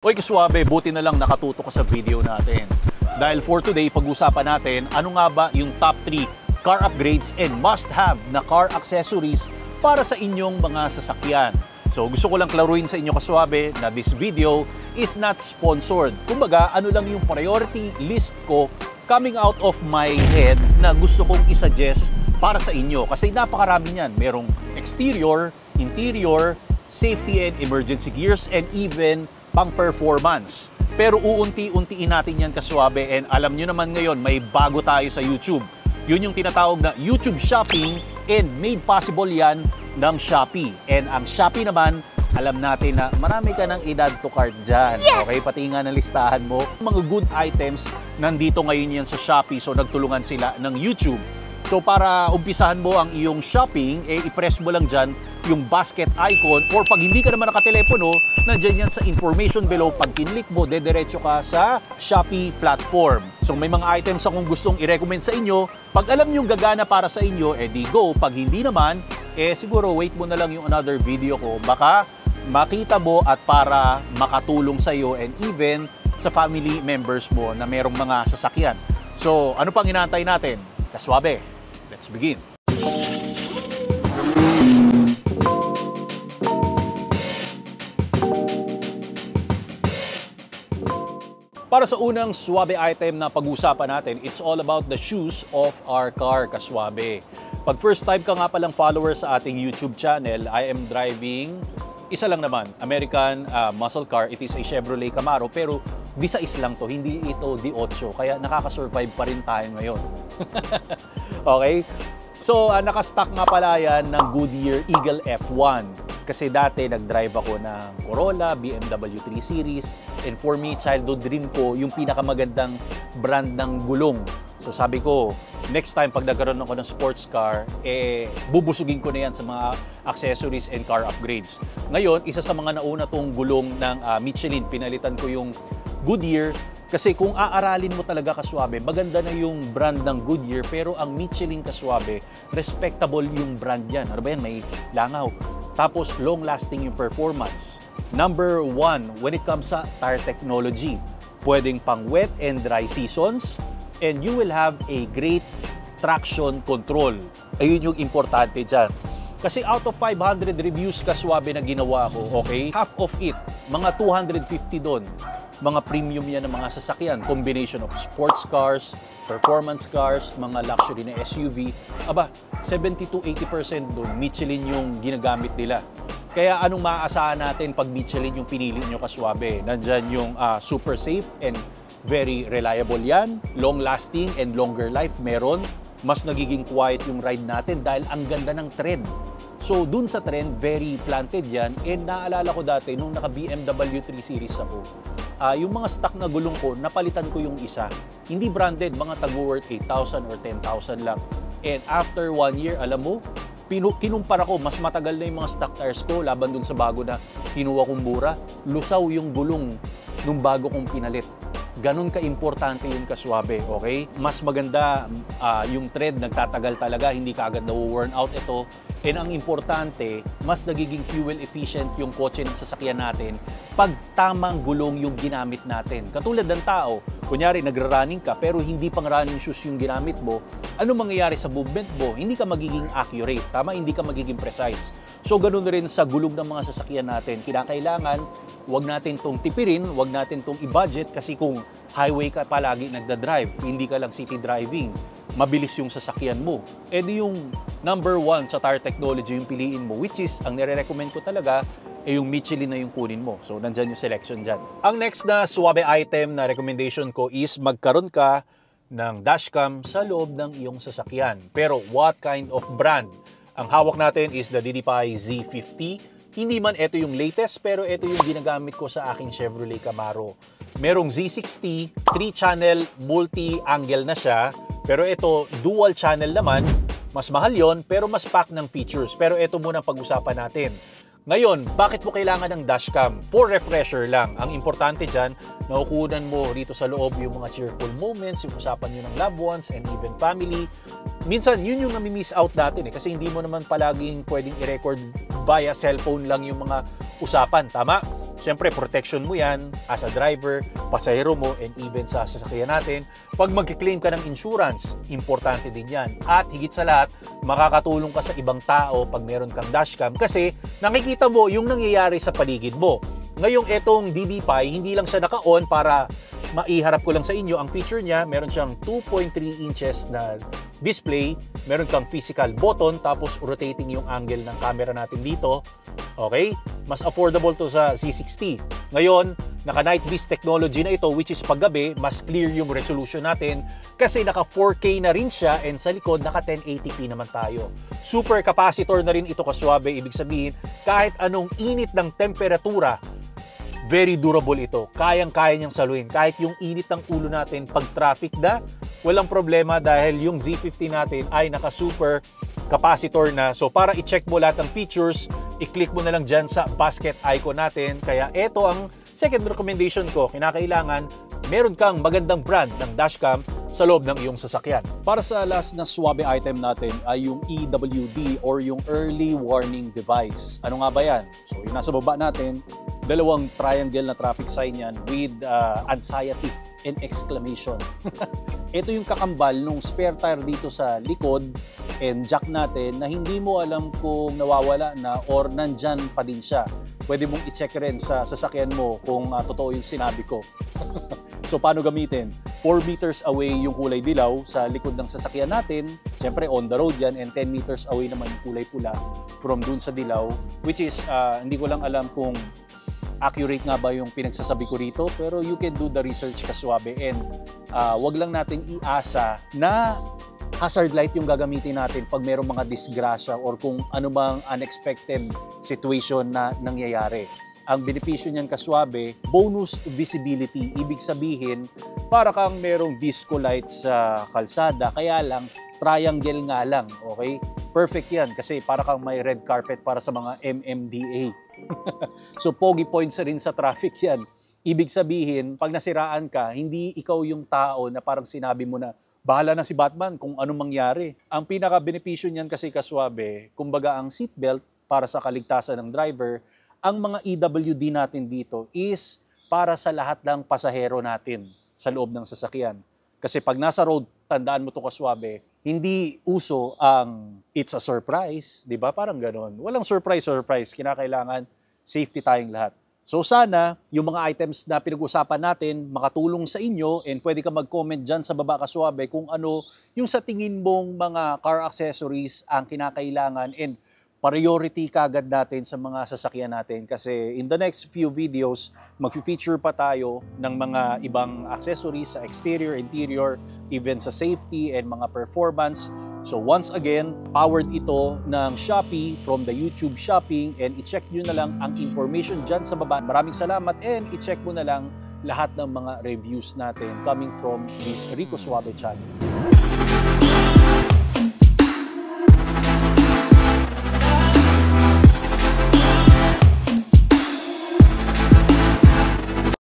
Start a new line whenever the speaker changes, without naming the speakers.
Oy kaswabe, buti na lang nakatuto ka sa video natin. Dahil for today, pag-usapan natin ano nga ba yung top 3 car upgrades and must-have na car accessories para sa inyong mga sasakyan. So gusto ko lang klaruhin sa inyo kaswabe na this video is not sponsored. Kumbaga, ano lang yung priority list ko coming out of my head na gusto kong isuggest para sa inyo. Kasi napakarami niyan. Merong exterior, interior, safety and emergency gears, and even pang-performance. Pero uunti-untiin natin yan kaswabe, and alam nyo naman ngayon, may bago tayo sa YouTube. Yun yung tinatawag na YouTube Shopping, and made possible yan ng Shopee. And ang Shopee naman, alam natin na marami ka ng i-add to cart dyan. Yes! Okay, pati nga ng listahan mo. Mga good items, nandito ngayon yan sa Shopee, so nagtulungan sila ng YouTube. So para umpisahan mo ang iyong shopping, i-press mo lang dyan yung basket icon, or pag hindi ka naman nakatelepono, nandyan yan sa information below. Pag kinlik mo, dediretso ka sa Shopee platform. So may mga items akong gustong i-recommend sa inyo. Pag alam nyo gagana para sa inyo, di go. Pag hindi naman, siguro wait mo na lang yung another video ko. Baka makita mo at para makatulong sa iyo and even sa family members mo na merong mga sasakyan. So ano pang inaantay natin? Kaswabe, let's begin. Para sa unang swabe item na pag-usapan natin, it's all about the shoes of our car, kaswabe. Pag first time ka nga palang follower sa ating YouTube channel, I am driving isa lang naman, American muscle car. It is a Chevrolet Camaro, pero D6 lang to, hindi ito D8. Kaya nakaka-survive pa rin tayo ngayon. Okay? So, nakastock nga pala yan ng Goodyear Eagle F1. Kasi dati nag-drive ako ng Corolla, BMW 3 Series. And for me, childhood dream ko, yung pinakamagandang brand ng gulong. So sabi ko, next time pag nagkaroon ako ng sports car, bubusugin ko na yan sa mga accessories and car upgrades. Ngayon, isa sa mga nauna tong gulong ng Michelin, pinalitan ko yung Goodyear. Kasi kung aaralin mo talaga kaswabe, maganda na yung brand ng Goodyear, pero ang Michelin kaswabe, respectable yung brand yan. Ano ba yan? May langaw. Tapos long-lasting yung performance. Number 1, when it comes sa tire technology, pwedeng pang wet and dry seasons, and you will have a great traction control. Ayun yung importante dyan. Kasi out of 500 reviews kaswabe na ginawa ko, okay, half of it, mga 250 doon, mga premium yan ng mga sasakyan, combination of sports cars, performance cars, mga luxury na SUV. Aba, 70 to 80% doon, Michelin yung ginagamit nila. Kaya anong maaasahan natin pag Michelin yung pinili nyo kaswabe? Nandyan yung super safe and very reliable yan, long-lasting and longer life meron. Mas nagiging quiet yung ride natin dahil ang ganda ng tread. So dun sa trend, very planted yan. And naalala ko dati, nung naka-BMW 3 Series ako, yung mga stock na gulong ko, napalitan ko yung isa. Hindi branded, mga tag-worth 8,000 or 10,000 lang. And after 1 year, alam mo, kinumpara ko, mas matagal na yung mga stock tires ko laban dun sa bago na kinuha kong mura. Lusaw yung gulong nung bago kong pinalit. Ganun ka-importante yung kaswabe, okay? Mas maganda yung tread, nagtatagal talaga, hindi ka agad na-worn out ito. And ang importante, mas nagiging fuel efficient yung kotse ng sasakyan natin pag tamang gulong yung ginamit natin. Katulad ng tao, kunyari nagra-running ka pero hindi pang running shoes yung ginamit mo, ano mangyayari sa movement mo? Hindi ka magiging accurate, tama? Hindi ka magiging precise. So ganun rin sa gulong ng mga sasakyan natin. Kinakailangan, wag natin tong tipirin, wag natin tong i-budget kasi kung highway ka palagi nagda-drive, hindi ka lang city driving, mabilis yung sasakyan mo. Di yung number 1 sa tire technology yung piliin mo, which is, ang nire-recommend ko talaga, yung Michelin na yung kunin mo. So, nandyan yung selection dyan. Ang next na swabe item na recommendation ko is magkaroon ka ng dashcam sa loob ng iyong sasakyan. Pero what kind of brand? Ang hawak natin is the DDPi Z50. Hindi man ito yung latest, pero ito yung ginagamit ko sa aking Chevrolet Camaro. Merong Z60, 3-channel multi-angle na siya, pero ito dual channel naman. Mas mahal yon, pero mas pack ng features. Pero ito muna pag-usapan natin. Ngayon, bakit mo kailangan ng dashcam? For refresher lang. Ang importante dyan, nakukunan mo rito sa loob yung mga cheerful moments, yung usapan nyo ng loved ones and even family. Minsan, yun yung nami-miss out natin kasi hindi mo naman palaging pwedeng i-record via cellphone lang yung mga usapan, tama? Siyempre, protection mo yan as a driver, pasahero mo, and even sa sasakyan natin. Pag mag-claim ka ng insurance, importante din yan. At higit sa lahat, makakatulong ka sa ibang tao pag meron kang dashcam kasi nakikita mo yung nangyayari sa paligid mo. Ngayong etong DD5, hindi lang siya naka-on para maiharap ko lang sa inyo. Ang feature niya, meron siyang 2.3 inches na display, meron kang physical button, tapos rotating yung angle ng camera natin dito. Okay? Mas affordable to sa Z60. Ngayon, naka-night vis technology na ito, which is paggabi, mas clear yung resolution natin kasi naka 4K na rin siya and sa likod naka 1080p naman tayo. Super capacitor na rin ito kaswabe, ibig sabihin kahit anong init ng temperatura, very durable ito. Kayang-kaya niyang saluhin. Kahit yung init ng ulo natin pag traffic na, walang problema dahil yung Z50 natin ay naka-super capacitor na. So para i-check mo lahat ng features, i-click mo na lang dyan sa basket icon natin. Kaya ito ang second recommendation ko. Kinakailangan meron kang magandang brand ng dashcam sa loob ng iyong sasakyan. Para sa last na swabe item natin ay yung EWD or yung Early Warning Device. Ano nga ba yan? So yung nasa baba natin, dalawang triangle na traffic sign yan with anxiety and exclamation. Ito yung kakambal nung spare tire dito sa likod and jack natin na hindi mo alam kung nawawala na or nandyan pa din siya. Pwede mong i-check rin sa sasakyan mo kung totoo yung sinabi ko. So paano gamitin? 4 meters away yung kulay dilaw sa likod ng sasakyan natin. Siyempre on the road yan and 10 meters away naman yung kulay pula from dun sa dilaw, which is hindi ko lang alam kung accurate nga ba yung pinagsasabi ko rito, pero you can do the research kaswabe and wag lang natin iasa na hazard light yung gagamitin natin pag mayroong mga disgrasya or kung ano bang unexpected situation na nangyayari. Ang benepisyo niyan kaswabe, bonus visibility. Ibig sabihin, para kang merong disco light sa kalsada, kaya lang triangle nga lang, okay? Perfect yan kasi para kang may red carpet para sa mga MMDA. So, pogi points rin sa traffic yan. Ibig sabihin, pag nasiraan ka, hindi ikaw yung tao na parang sinabi mo na, bahala na si Batman kung anong mangyari. Ang pinaka-benepisyo niyan kasi kaswabe, kumbaga ang seatbelt para sa kaligtasan ng driver, ang mga EWD natin dito is para sa lahat ng pasahero natin sa loob ng sasakyan. Kasi pag nasa road, tandaan mo to kaswabe, hindi uso ang it's a surprise, di ba? Parang ganon. Walang surprise. Kinakailangan safety tayong lahat. So sana, yung mga items na pinag-usapan natin, makatulong sa inyo and pwede ka mag-comment dyan sa baba kaswabe kung ano yung sa tingin mong mga car accessories ang kinakailangan and priority kagad natin sa mga sasakyan natin kasi in the next few videos, mag-feature pa tayo ng mga ibang accessories sa exterior, interior, even sa safety and mga performance. So once again, powered ito ng Shopee from the YouTube Shopping and i-check nyo na lang ang information dyan sa baba. Maraming salamat and i-check mo na lang lahat ng mga reviews natin coming from this Rico Suave channel.